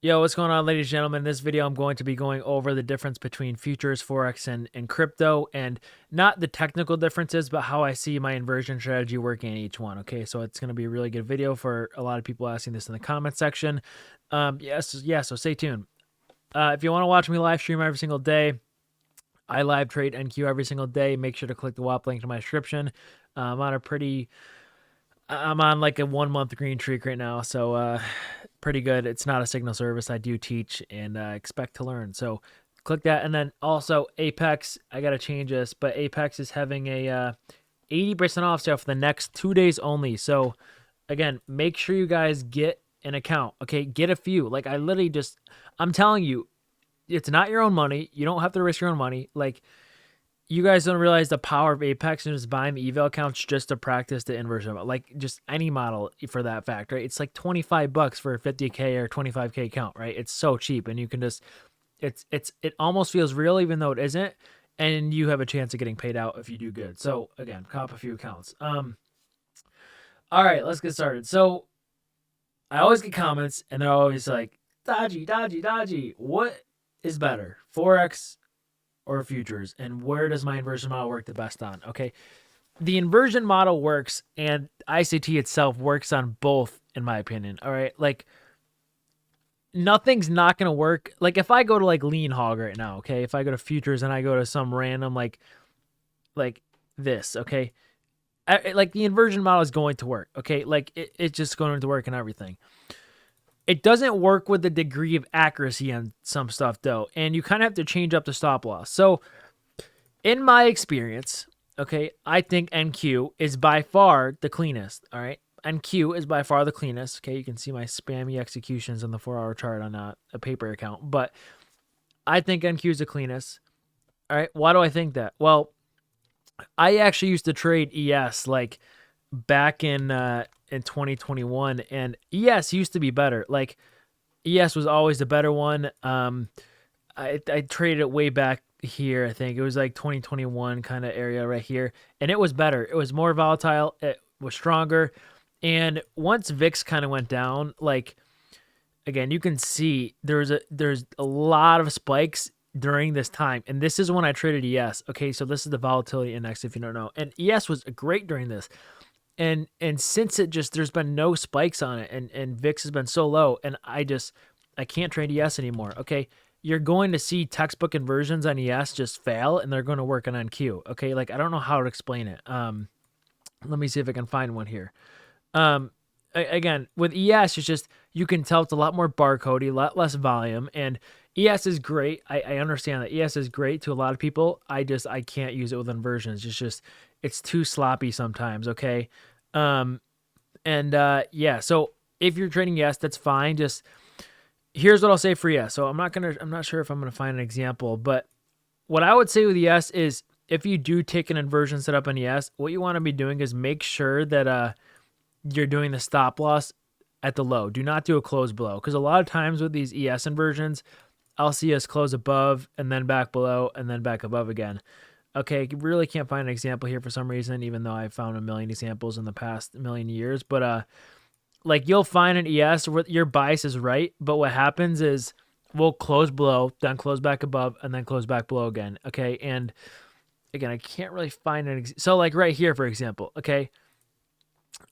Yo, what's going on, ladies and gentlemen? In this video, I'm going to be going over the difference between futures, Forex, and crypto, and not the technical differences, but how I see my inversion strategy working in each one. Okay, so it's going to be a really good video for a lot of people asking this in the comment section. So stay tuned. If you want to watch me live stream every single day, I live trade NQ every single day. Make sure to click the WAP link to my description. I'm on like a 1 month green streak right now, so pretty good. It's not a signal service. I do teach and expect to learn. So click that, and then also Apex. I gotta change this, but Apex is having a 80% off sale for the next 2 days only. So again, make sure you guys get an account. Okay, get a few. Like I'm telling you, it's not your own money. You don't have to risk your own money. Like, you guys don't realize the power of Apex and just buying the eval accounts just to practice the inversion. Like, just any model for that fact, right? It's like $25 for a 50K or 25K account, right? It's so cheap, and you can just, it almost feels real even though it isn't, and you have a chance of getting paid out if you do good. So again, cop a few accounts. All right, let's get started. So I always get comments, and they're always like, dodgy, dodgy, dodgy. What is better, Forex or futures, and where does my inversion model work the best on? Okay, the inversion model works, and ICT itself works on both, in my opinion. All right, like, nothing's not gonna work. Like, if I go to like lean hog right now, okay, if I go to futures and I go to some random like this, okay, like, the inversion model is going to work. Okay, like, it's just going to work and everything. It doesn't work with the degree of accuracy on some stuff, though, and you kind of have to change up the stop loss. So, in my experience, okay, I think NQ is by far the cleanest, all right? NQ is by far the cleanest, okay? You can see my spammy executions on the 4-hour chart on a paper account, but I think NQ is the cleanest, all right? Why do I think that? Well, I actually used to trade ES, like, back in 2021, and ES used to be better. Like, ES was always the better one. I traded it way back here. I think it was like 2021 kind of area right here, and it was better. It was more volatile. It was stronger. And once VIX kind of went down, like, again, you can see there's a lot of spikes during this time, and this is when I traded ES. Okay, so this is the volatility index, if you don't know, and ES was great during this. And since there's been no spikes on it, and VIX has been so low, and I can't trade ES anymore. Okay, you're going to see textbook inversions on ES just fail, and they're going to work on NQ. Okay, like, I don't know how to explain it. Let me see if I can find one here. Again, with ES, it's just, you can tell it's a lot more barcodey, a lot less volume, and ES is great. I understand that ES is great to a lot of people. I can't use it with inversions. It's too sloppy sometimes. Okay. Yeah, so if you're trading ES, that's fine. Just, here's what I'll say for ES. So I'm not sure if I'm going to find an example, but what I would say with ES is, if you do take an inversion setup on ES, what you want to be doing is make sure that, you're doing the stop loss at the low. Do not do a close below, because a lot of times with these ES inversions, I'll see us close above and then back below and then back above again. Okay, you really can't find an example here for some reason, even though I've found a million examples in the past million years. But like, you'll find an ES where your bias is right, but what happens is we'll close below, then close back above, and then close back below again. Okay, and again, I can't really find an so like right here, for example. Okay,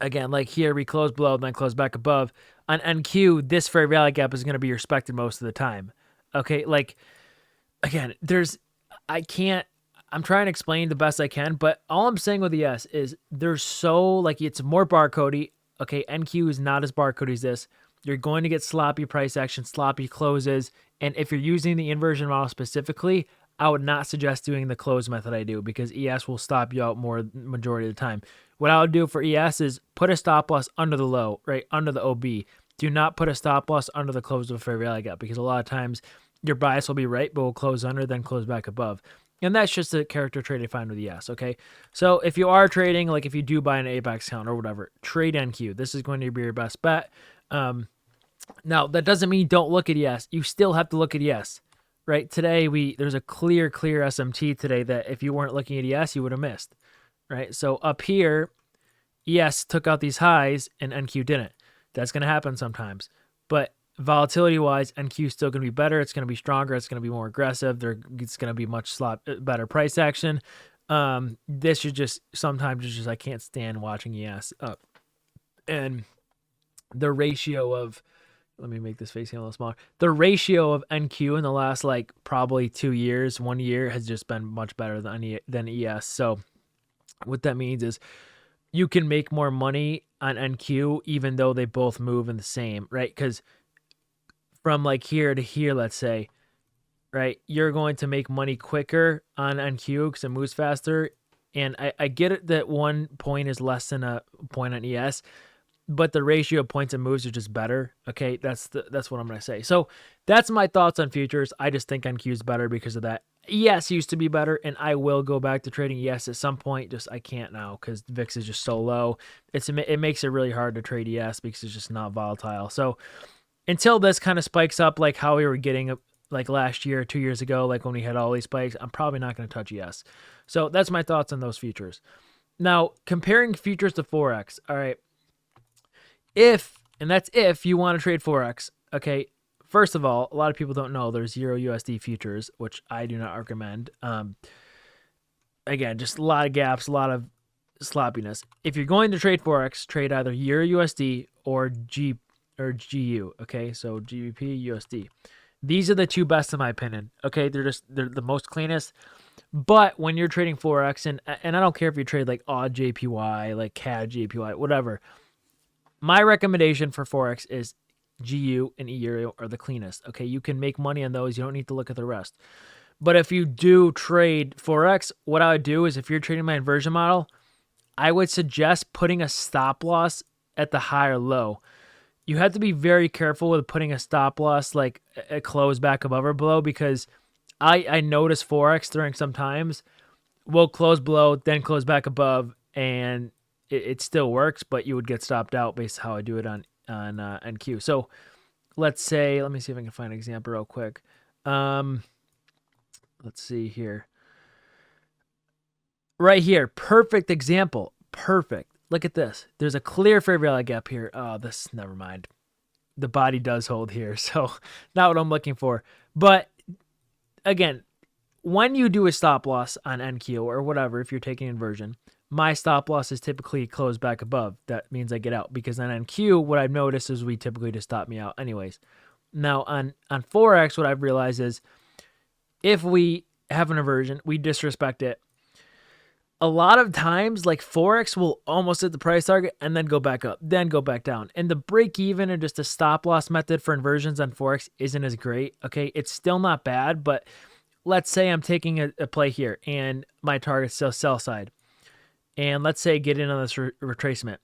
again, like here, we close below, then close back above. On NQ, this fair value gap is going to be respected most of the time. Okay, like, again, I'm trying to explain the best I can, but all I'm saying with ES is there's like, it's more barcodey. Okay, NQ is not as barcodey as this. You're going to get sloppy price action, sloppy closes, and if you're using the inversion model specifically, I would not suggest doing the close method I do, because ES will stop you out more majority of the time. What I would do for ES is put a stop loss under the low, right, under the OB. Do not put a stop loss under the close of a fair value gap, because a lot of times your bias will be right, but will close under, then close back above. And that's just a character trait I find with ES, okay? So if you are trading, like if you do buy an Apex account or whatever, trade NQ. This is going to be your best bet. Now, that doesn't mean don't look at ES. You still have to look at ES, right? Today, there's a clear SMT today that if you weren't looking at ES, you would have missed, right? So up here, ES took out these highs and NQ didn't. That's going to happen sometimes. But volatility wise, NQ is still going to be better. It's going to be stronger. It's going to be more aggressive. It's going to be much better price action. This is just sometimes it's just I can't stand watching ES up, and the ratio of, let me make this facing a little smaller. The ratio of NQ in the last like probably 2 years, 1 year has just been much better than ES. So what that means is you can make more money on NQ even though they both move in the same, right? Because from like here to here, let's say, right, you're going to make money quicker on NQ because it moves faster. And I get it that 1 point is less than a point on ES, but the ratio of points and moves are just better. Okay, that's what I'm going to say. So that's my thoughts on futures. I just think NQ is better because of that. ES used to be better, and I will go back to trading ES at some point. Just I can't now because VIX is just so low. It makes it really hard to trade ES because it's just not volatile. So until this kind of spikes up like how we were getting like last year, 2 years ago, like when we had all these spikes, I'm probably not going to touch ES. So that's my thoughts on those futures. Now, comparing futures to Forex. All right. If you want to trade Forex, okay, first of all, a lot of people don't know there's Euro USD futures, which I do not recommend. Again, just a lot of gaps, a lot of sloppiness. If you're going to trade Forex, trade either Euro USD or GU, okay? So GBP, USD. These are the two best in my opinion, okay? They're the most cleanest. But when you're trading Forex, and I don't care if you trade like odd JPY, like CAD JPY, whatever, my recommendation for Forex is GU and euro are the cleanest. Okay, you can make money on those. You don't need to look at the rest. But if you do trade Forex, what I would do is if you're trading my inversion model, I would suggest putting a stop loss at the high or low. You have to be very careful with putting a stop loss like a close back above or below, because I notice Forex during some times will close below, then close back above, and it still works, but you would get stopped out based on how I do it on NQ. So let's say, let me see if I can find an example real quick. Let's see here. Right here, perfect example. Perfect. Look at this. There's a clear fair value gap here. Oh, never mind. The body does hold here, so not what I'm looking for. But again, when you do a stop loss on NQ or whatever, if you're taking inversion, my stop loss is typically closed back above. That means I get out, because on NQ, what I've noticed is we typically just stop me out anyways. Now on Forex, what I've realized is if we have an inversion, we disrespect it. A lot of times, like Forex will almost hit the price target and then go back up, then go back down. And the break even and just a stop loss method for inversions on Forex isn't as great. Okay, it's still not bad, but let's say I'm taking a play here and my target's still sell side. And let's say get in on this retracement.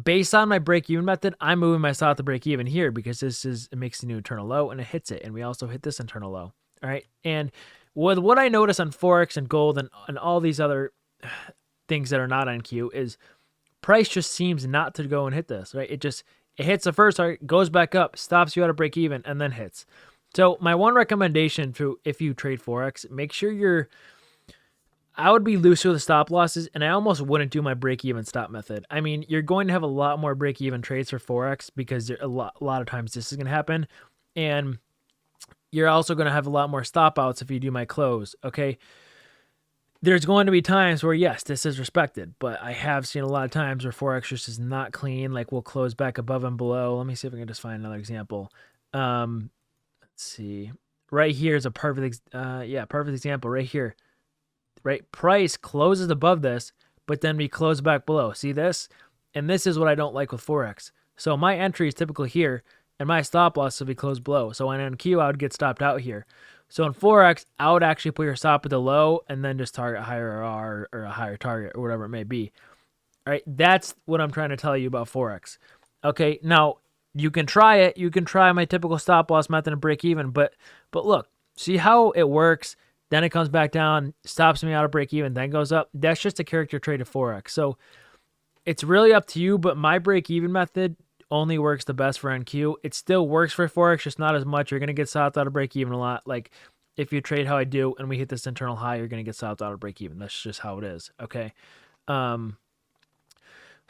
Based on my break-even method, I'm moving my stop to break-even here because it makes a new internal low and it hits it. And we also hit this internal low. All right. And with what I notice on Forex and gold and all these other things that are not on Q is price just seems not to go and hit this, right? It hits the first target, goes back up, stops you at a break-even, and then hits. So my one recommendation if you trade Forex, make sure I would be looser with the stop losses, and I almost wouldn't do my break-even stop method. I mean, you're going to have a lot more break-even trades for Forex because a lot of times this is going to happen, and you're also going to have a lot more stop outs if you do my close, okay? There's going to be times where, yes, this is respected, but I have seen a lot of times where Forex just is not clean, like we'll close back above and below. Let me see if I can just find another example. Let's see. Right here is a perfect example right here. Right, price closes above this, but then we close back below. See this? And this is what I don't like with Forex. So my entry is typically here, and my stop loss will be closed below. So on NQ, I would get stopped out here. So in Forex, I would actually put your stop at the low and then just target a higher R or a higher target or whatever it may be. All right, that's what I'm trying to tell you about Forex. Okay, now you can try it. You can try my typical stop loss method and break even, but look, see how it works. Then it comes back down, stops me out of break even, then goes up. That's just a character trait of Forex. So it's really up to you, but my break even method only works the best for NQ. It still works for Forex, just not as much. You're going to get stopped out of break even a lot. Like if you trade how I do and we hit this internal high, you're going to get stopped out of break even. That's just how it is. Okay.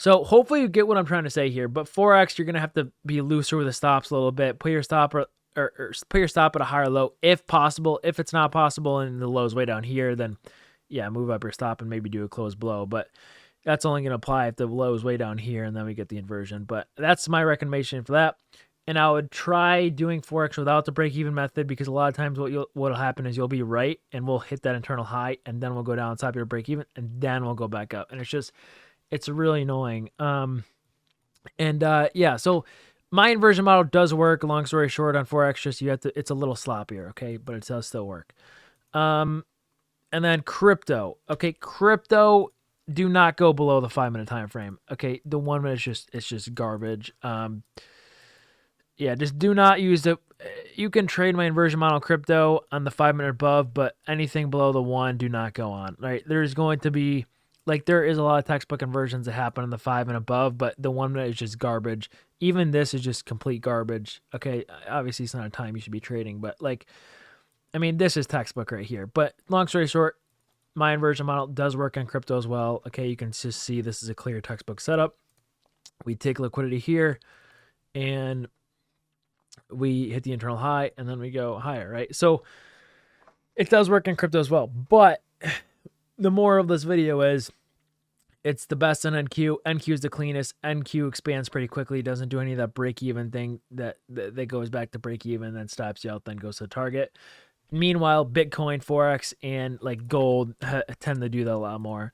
So hopefully you get what I'm trying to say here. But Forex, you're gonna have to be looser with the stops a little bit. Put your stop or put your stop at a higher low if possible. If it's not possible and the low's way down here, then yeah, move up your stop and maybe do a close below. But that's only gonna apply if the low is way down here and then we get the inversion. But that's my recommendation for that. And I would try doing Forex without the break-even method, because a lot of times what'll happen is you'll be right and we'll hit that internal high and then we'll go down top of your break-even and then we'll go back up. And it's really annoying. Yeah, so my inversion model does work. Long story short, on Forex, just it's a little sloppier, okay, but it does still work. And then crypto. Okay, crypto, do not go below the 5-minute time frame. Okay, the 1 minute it's just garbage. Yeah, just do not use the. You can trade my inversion model crypto on the 5-minute above, but anything below the 1, do not go on. Right? There's going to be, like, there is a lot of textbook inversions that happen in the 5 and above, but the 1 minute is just garbage. Even this is just complete garbage. Okay, obviously it's not a time you should be trading, but like, I mean, this is textbook right here. But long story short, my inversion model does work on crypto as well. Okay, you can just see this is a clear textbook setup. We take liquidity here, and we hit the internal high, and then we go higher, right? So it does work in crypto as well. But the moral of this video is it's the best in NQ. NQ is the cleanest. NQ expands pretty quickly. Doesn't do any of that break-even thing that goes back to break-even, then stops you out, then goes to the target. Meanwhile, Bitcoin, Forex, and like gold tend to do that a lot more.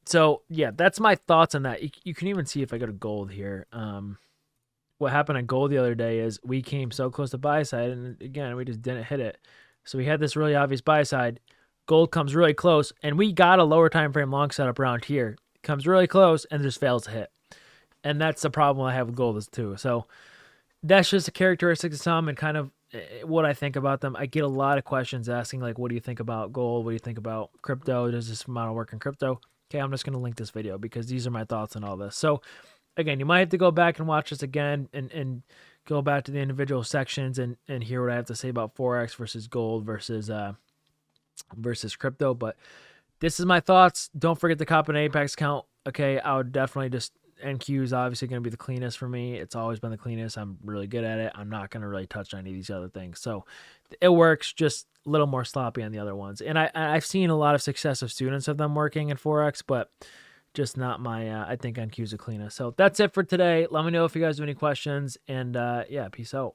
So yeah, that's my thoughts on that. You can even see if I go to gold here. What happened on gold the other day is we came so close to buy side, and again, we just didn't hit it. So we had this really obvious buy side. Gold comes really close, and we got a lower time frame long setup around here. It comes really close and just fails to hit. And that's the problem I have with gold too. So that's just a characteristic of some and kind of what I think about them. I get a lot of questions asking, like, what do you think about gold? What do you think about crypto? Does this model work in crypto? Okay, I'm just going to link this video because these are my thoughts on all this. So again, you might have to go back and watch this again and go back to the individual sections and hear what I have to say about Forex versus gold versus crypto. But this is my thoughts. Don't forget to cop an Apex account. Okay, I would definitely just, NQ is obviously going to be the cleanest for me. It's always been the cleanest. I'm really good at it. I'm not going to really touch any of these other things. So it works, just a little more sloppy on the other ones. And I've seen a lot of success of students of them working in Forex, but just not my, I think NQ is the cleanest. So that's it for today. Let me know if you guys have any questions, and yeah, peace out.